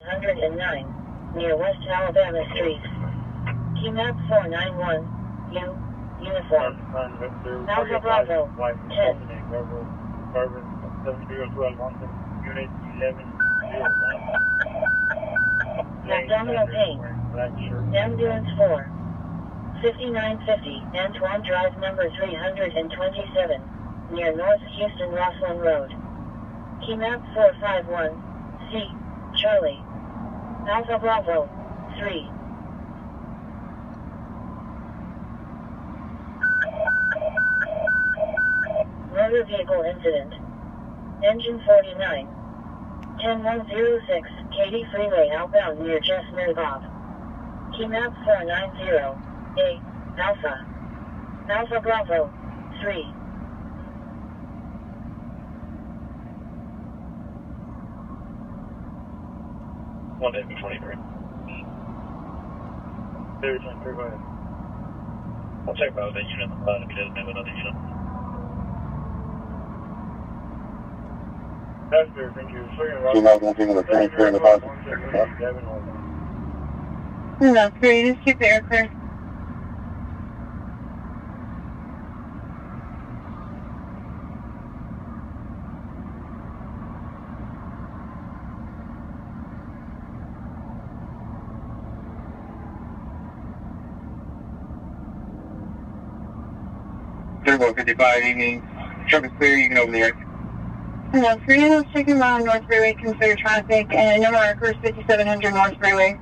109, near West Alabama Street. Key map 491, uniform. Alpha Bravo, 10. Abdominal pain. Ambulance 4. 5950, Antoine Drive number 327, near North Houston Roslyn Road. Key map 451, C, Charlie. Alpha Bravo, 3. Motor vehicle incident. Engine 49. 10106, Katy Freeway outbound near Chestnut Bob. Key map 490, A, Alpha. Alpha Bravo, 3. One day for 23. There 23, go ahead. I'll check about that unit on the phone if he doesn't have another unit. That's great. Just keep the air clear. Turbo 55, evening. Truck is clear, you can open the air. That's great. Let's take him on North Freeway, consider traffic, and no markers, 5700 North Freeway.